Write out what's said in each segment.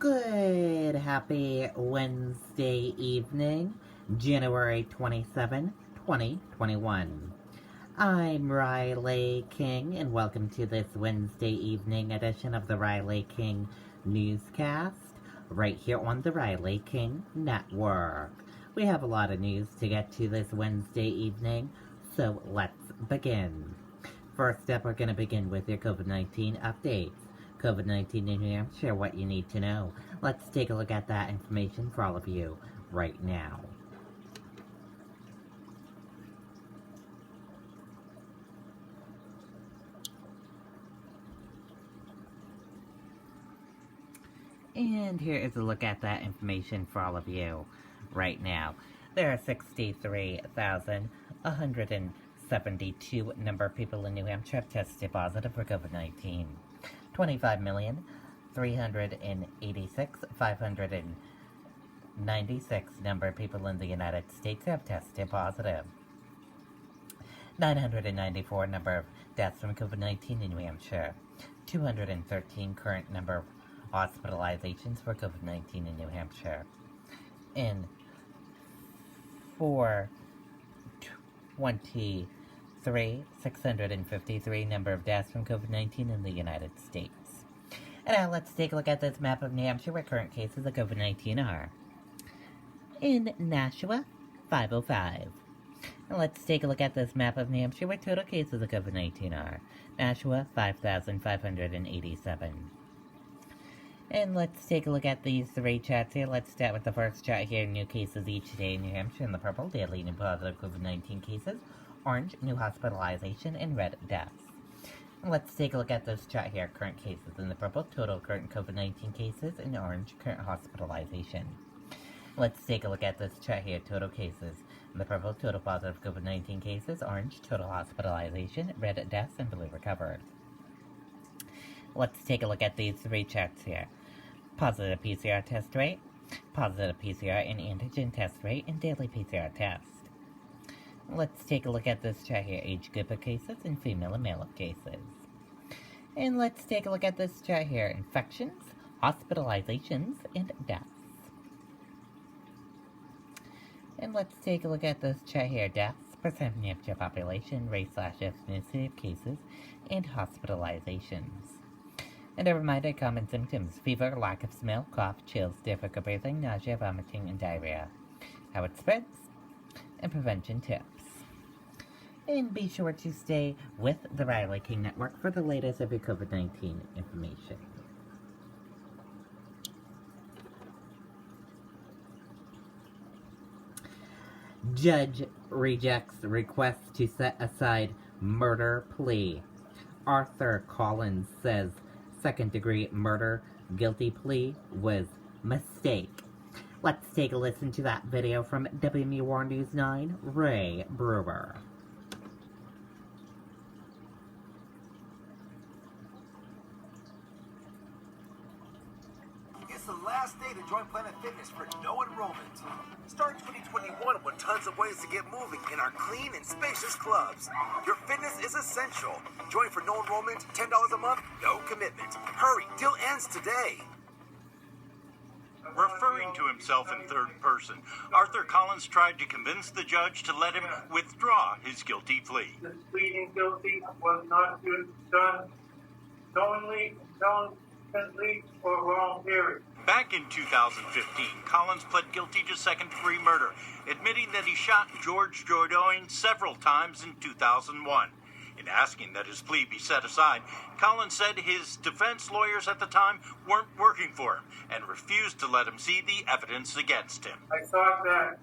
Good, happy Wednesday evening, January 27, 2021. I'm Riley King, and welcome to this Wednesday evening edition of the Riley King Newscast, right here on the Riley King Network. We have a lot of news to get to this Wednesday evening, so let's begin. First up, we're going to begin with your COVID-19 updates. COVID-19 in New Hampshire, what you need to know. Let's take a look at that information for all of you right now. And here is a look at that information for all of you right now. There are 63,172 number of people in New Hampshire have tested positive for COVID-19. 25,386,596 number of people in the United States have tested positive. 994 number of deaths from COVID-19 in New Hampshire. 213 current number of hospitalizations for COVID-19 in New Hampshire. And 653 number of deaths from COVID-19 in the United States. And now let's take a look at this map of New Hampshire where current cases of COVID-19 are. In Nashua, 505. And let's take a look at this map of New Hampshire where total cases of COVID-19 are. Nashua, 5,587. And let's take a look at these three charts here. Let's start with the first chart here, new cases each day in New Hampshire in the purple, daily new positive COVID-19 cases, orange, new hospitalization, and red, deaths. And let's take a look at this chart here, current cases in the purple, total current COVID-19 cases, and orange, current hospitalization. Let's take a look at this chart here, total cases in the purple, total positive COVID-19 cases, orange, total hospitalization, red, deaths, and blue, recovered. Let's take a look at these three charts here. Positive PCR test rate, positive PCR and antigen test rate, and daily PCR test. Let's take a look at this chart here, age group of cases and female and male cases. And let's take a look at this chart here, infections, hospitalizations, and deaths. And let's take a look at this chart here, deaths, percent of New Hampshire population, race/ethnicity of cases, and hospitalizations. And a reminder, common symptoms: fever, lack of smell, cough, chills, difficult breathing, nausea, vomiting, and diarrhea. How it spreads, and prevention tips. And be sure to stay with the Riley King Network for the latest of your COVID-19 information. Judge rejects request to set aside murder plea. Arthur Collins says second-degree murder guilty plea was mistake. Let's take a listen to that video from WMUR News 9, Ray Brewer. It's the last day to join Planet Fitness for no enrollment. Start 2021 with tons of ways to get moving in our clean and spacious clubs. Your fitness is essential. Join for no enrollment, $10 a month, no commitment. Hurry, deal ends today. Referring to himself in third person, Arthur Collins tried to convince the judge to let him withdraw his guilty plea. This pleading guilty was not done knowingly, intelligently, or voluntarily. Back in 2015, Collins pled guilty to second-degree murder, admitting that he shot George Jordoin several times in 2001. In asking that his plea be set aside, Collins said his defense lawyers at the time weren't working for him and refused to let him see the evidence against him. I thought that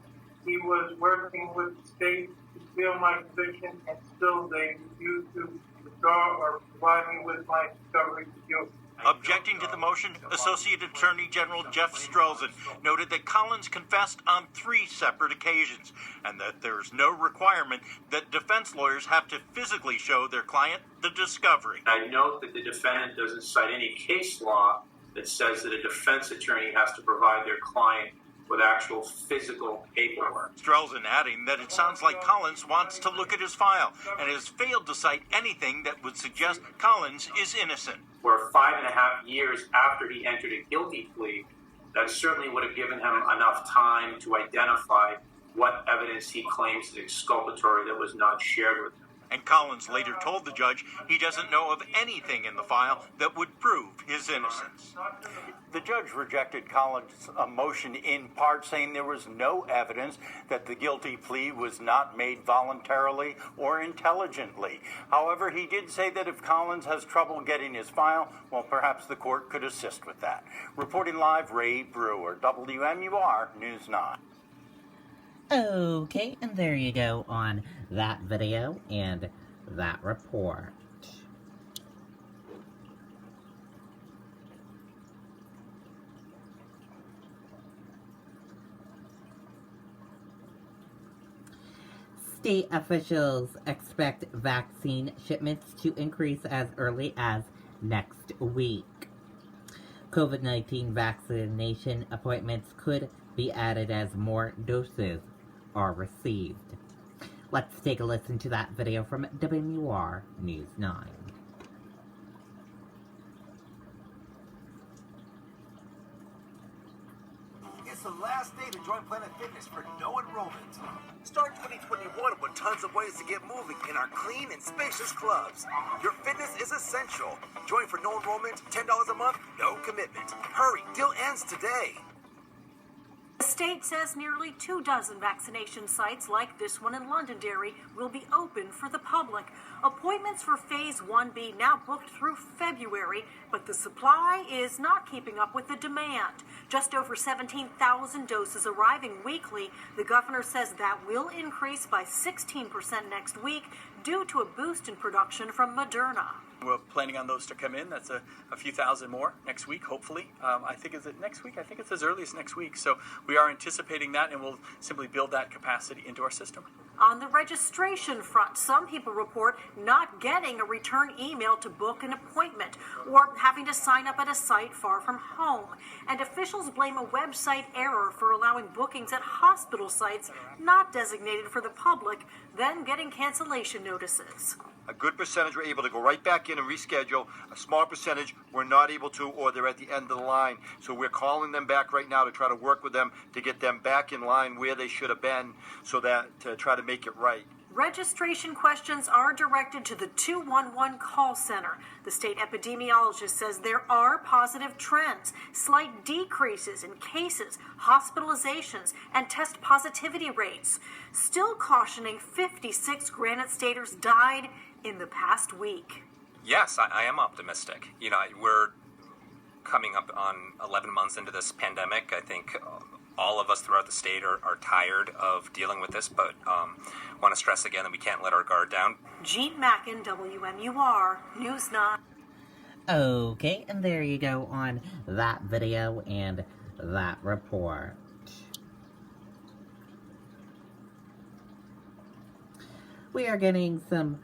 he was working with the state to steal my conviction, and still they refused to withdraw or provide me with my discovery of guilt. Objecting to the motion, Associate Attorney General Jeff Strelzin noted that Collins confessed on 3 separate occasions and that there's no requirement that defense lawyers have to physically show their client the discovery. I note that the defendant doesn't cite any case law that says that a defense attorney has to provide their client with actual physical paperwork. Strelzin adding that it sounds like Collins wants to look at his file and has failed to cite anything that would suggest Collins is innocent. For 5.5 years after he entered a guilty plea, that certainly would have given him enough time to identify what evidence he claims is exculpatory that was not shared with him. And Collins later told the judge he doesn't know of anything in the file that would prove his innocence. The judge rejected Collins' motion in part, saying there was no evidence that the guilty plea was not made voluntarily or intelligently. However, he did say that if Collins has trouble getting his file, well, perhaps the court could assist with that. Reporting live, Ray Brewer, WMUR News 9. Okay, and there you go on that video and that report. State officials expect vaccine shipments to increase as early as next week. COVID-19 vaccination appointments could be added as more doses are received. Let's take a listen to that video from WMUR News 9. It's the last day to join Planet Fitness for no enrollment. Start 2021 with tons of ways to get moving in our clean and spacious clubs. Your fitness is essential. Join for no enrollment, $10 a month, no commitment. Hurry, deal ends today. The state says nearly 24 vaccination sites like this one in Londonderry will be open for the public. Appointments for Phase 1B now booked through February, but the supply is not keeping up with the demand. Just over 17,000 doses arriving weekly. The governor says that will increase by 16% next week due to a boost in production from Moderna. We're planning on those to come in. That's a few thousand more next week, hopefully. I think, is it next week? I think it's as early as next week. So we are anticipating that, and we'll simply build that capacity into our system. On the registration front, some people report not getting a return email to book an appointment or having to sign up at a site far from home. And officials blame a website error for allowing bookings at hospital sites not designated for the public, then getting cancellation notices. A good percentage were able to go right back in and reschedule. A small percentage were not able to, or they're at the end of the line. So we're calling them back right now to try to work with them to get them back in line where they should have been, so that to try to make it right. Registration questions are directed to the 211 call center. The state epidemiologist says there are positive trends, slight decreases in cases, hospitalizations, and test positivity rates. Still cautioning 56 Granite Staters died in the past week. Yes, I am optimistic. You know, we're coming up on 11 months into this pandemic. I think all of us throughout the state are tired of dealing with this, but want to stress again that we can't let our guard down. Jean Mackin, WMUR, News 9. Okay, and there you go on that video and that report. We are getting some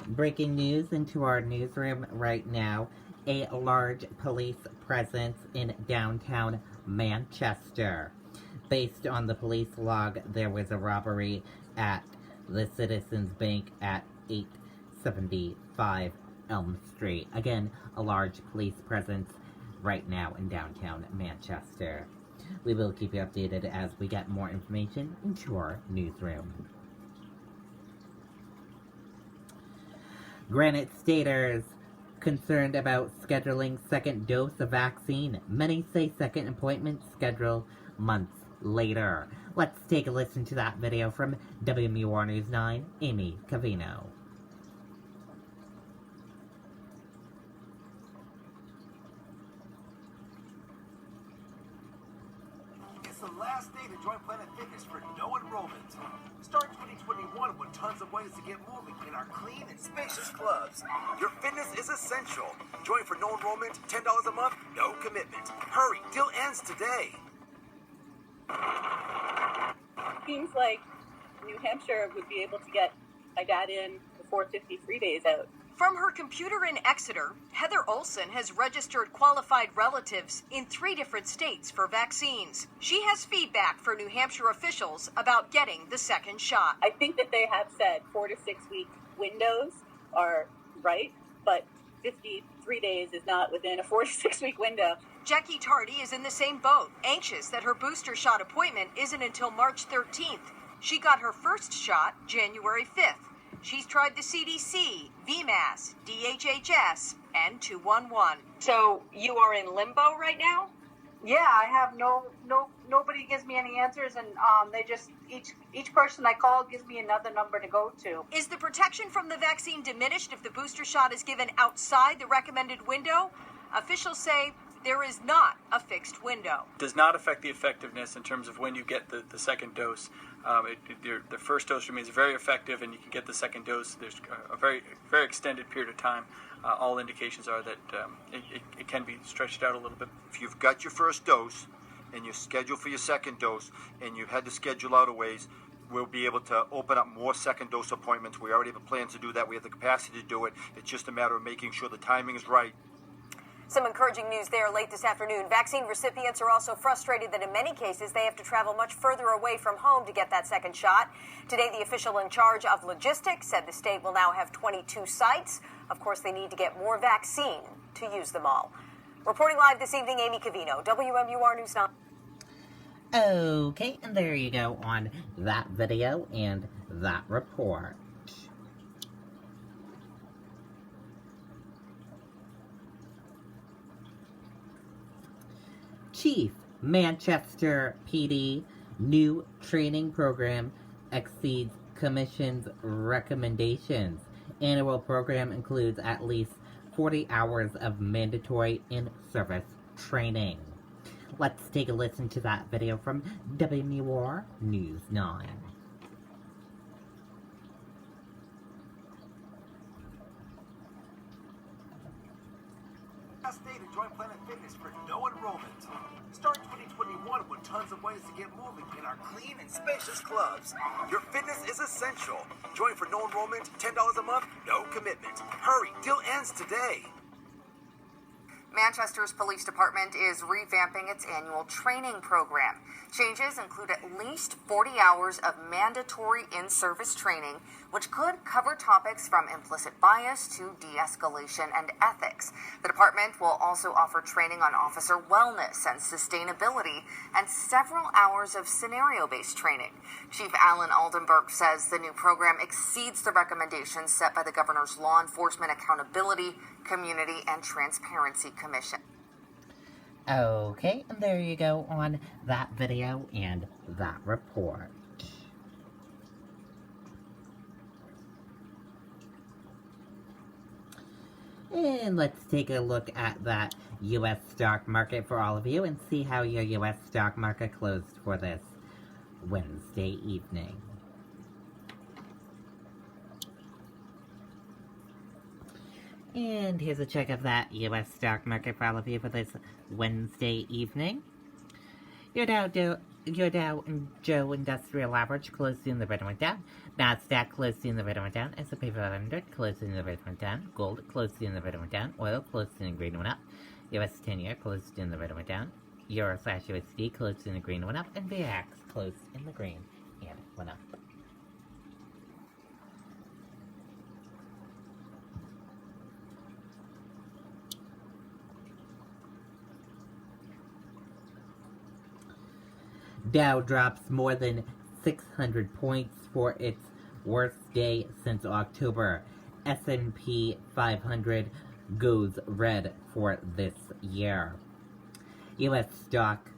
breaking news into our newsroom right now. A large police presence in downtown Manchester. Based on the police log, there was a robbery at the Citizens Bank at 875 Elm Street. Again, a large police presence right now in downtown Manchester. We will keep you updated as we get more information into our newsroom. Granite Staters concerned about scheduling second dose of vaccine. Many say second appointment scheduled months later. Let's take a listen to that video from WMUR News 9, Amy Cavino. It's the last day to join Planet Fitness for no enrollment. Start 2021 with tons of ways to get moving in our clean and spacious clubs. Your fitness is essential. Join for no enrollment, $10 a month, no commitment. Hurry, deal ends today. Seems like New Hampshire would be able to get my dad in before 53 days out. From her computer in Exeter, Heather Olson has registered qualified relatives in 3 different states for vaccines. She has feedback for New Hampshire officials about getting the second shot. I think that they have said 4 to 6 week windows are right, but 53 days is not within a 4 to 6 week window. Jackie Tardy is in the same boat, anxious that her booster shot appointment isn't until March 13th. She got her first shot January 5th. She's tried the CDC, VMAS, DHHS, and 211. So you are in limbo right now? Yeah, I have nobody gives me any answers, and they just each person I call gives me another number to go to. Is the protection from the vaccine diminished if the booster shot is given outside the recommended window? Officials say there is not a fixed window. It does not affect the effectiveness in terms of when you get the second dose. The first dose remains very effective, and you can get the second dose. There's a very extended period of time. All indications are that it can be stretched out a little bit. If you've got your first dose and you're scheduled for your second dose and you had to schedule out a ways, we'll be able to open up more second dose appointments. We already have a plan to do that. We have the capacity to do it. It's just a matter of making sure the timing is right. Some encouraging news there late this afternoon. Vaccine recipients are also frustrated that in many cases they have to travel much further away from home to get that second shot. Today, the official in charge of logistics said the state will now have 22 sites. Of course, they need to get more vaccine to use them all. Reporting live this evening, Amy Cavino, WMUR News 9. Okay, and there you go on that video and that report. Chief Manchester PD new training program exceeds Commission's recommendations. Annual program includes at least 40 hours of mandatory in-service training. Let's take a listen to that video from WMUR News 9. State and join Planet Fitness for no enrollment. Start 2021 with tons of ways to get moving in our clean and spacious clubs. Your fitness is essential. Join for no enrollment, $10 a month, no commitment. Hurry, deal ends today. Manchester's police department is revamping its annual training program. Changes include at least 40 hours of mandatory in-service training, which could cover topics from implicit bias to de-escalation and ethics. The department will also offer training on officer wellness and sustainability and several hours of scenario-based training. Chief Alan Aldenberg says the new program exceeds the recommendations set by the governor's Law Enforcement Accountability, Community, and Transparency Commission. Okay, and there you go on that video and that report. And let's take a look at that U.S. stock market for all of you and see how your U.S. stock market closed for this Wednesday evening. And here's a check of that U.S. stock market for all of you for this Wednesday evening. Your Dow and Joe Industrial Average closed in the red and went down. NASDAQ closed in the red and went down. S&P 500 closed in the red and went down. Gold closed in the red and went down. Oil closed in the green and went up. U.S. 10-year closed in the red and went down. Euro/USD closed in the green and went up. And VX closed in the green and went up. Dow drops more than 600 points for its worst day since October. S&P 500 goes red for this year. U.S. stock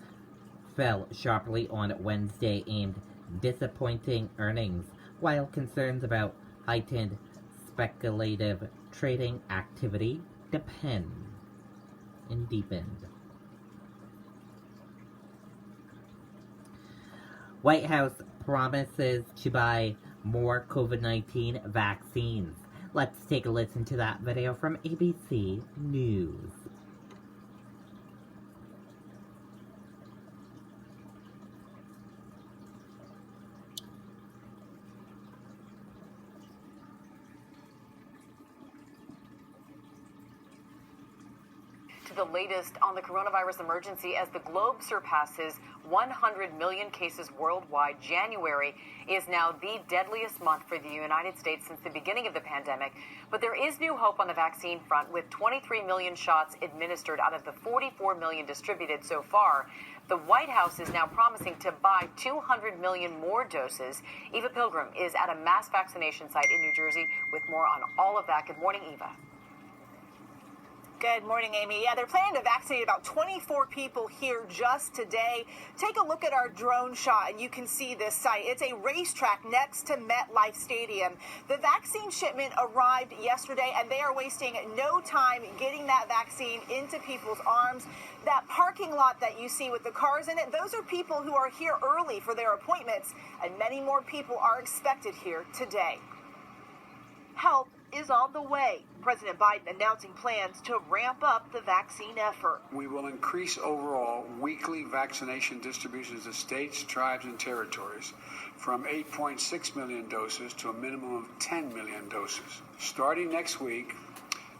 fell sharply on Wednesday amid disappointing earnings, while concerns about heightened speculative trading activity deepened. White House promises to buy more COVID-19 vaccines. Let's take a listen to that video from ABC News. the latest on the coronavirus emergency as the globe surpasses 100 million cases worldwide. January is now the deadliest month for the United States since the beginning of the pandemic. But there is new hope on the vaccine front, with 23 million shots administered out of the 44 million distributed so far. The White House is now promising to buy 200 million more doses. Eva Pilgrim is at a mass vaccination site in New Jersey with more on all of that. Good morning, Eva. Good morning, Amy. Yeah, they're planning to vaccinate about 24 people here just today. Take a look at our drone shot and you can see this site. It's a racetrack next to MetLife Stadium. The vaccine shipment arrived yesterday and they are wasting no time getting that vaccine into people's arms. That parking lot that you see with the cars in it, those are people who are here early for their appointments, and many more people are expected here today. Help is on the way. President Biden announcing plans to ramp up the vaccine effort. We will increase overall weekly vaccination distributions to states, tribes, and territories from 8.6 million doses to a minimum of 10 million doses. Starting next week,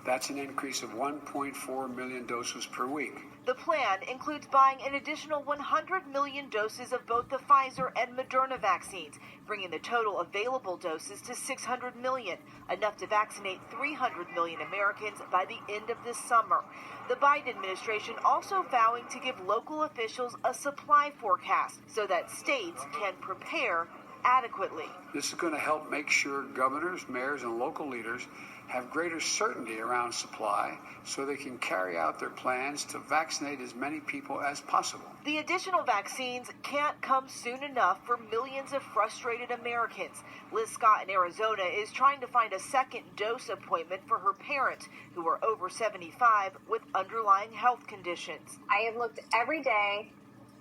that's an increase of 1.4 million doses per week. The plan includes buying an additional 100 million doses of both the Pfizer and Moderna vaccines, bringing the total available doses to 600 million, enough to vaccinate 300 million Americans by the end of this summer. The Biden administration also vowing to give local officials a supply forecast so that states can prepare adequately. This is going to help make sure governors, mayors, and local leaders have greater certainty around supply so they can carry out their plans to vaccinate as many people as possible. The additional vaccines can't come soon enough for millions of frustrated Americans. Liz Scott in Arizona is trying to find a second dose appointment for her parents who are over 75 with underlying health conditions. I have looked every day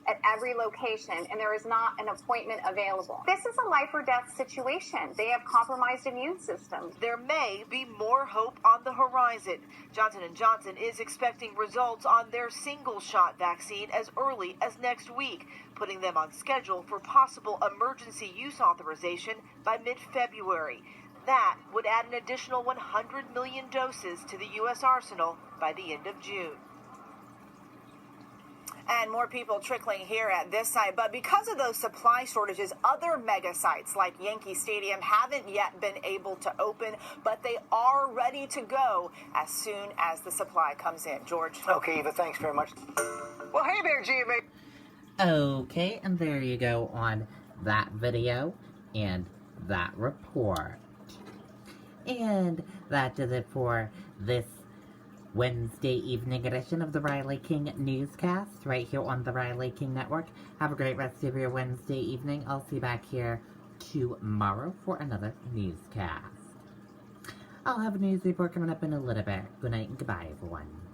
at every location, and there is not an appointment available. This is a life or death situation. They have compromised immune systems. There may be more hope on the horizon. Johnson & Johnson is expecting results on their single-shot vaccine as early as next week, putting them on schedule for possible emergency use authorization by mid-February. That would add an additional 100 million doses to the U.S. arsenal by the end of June. And more people trickling here at this site. But because of those supply shortages, other mega sites like Yankee Stadium haven't yet been able to open, but they are ready to go as soon as the supply comes in. George? Okay, Eva, thanks very much. Well, hey there, GMA. Okay, and there you go on that video and that report. And that does it for this Wednesday evening edition of the Riley King Newscast right here on the Riley King Network. Have a great rest of your Wednesday evening. I'll see you back here tomorrow for another newscast. I'll have a news report coming up in a little bit. Good night and goodbye, everyone.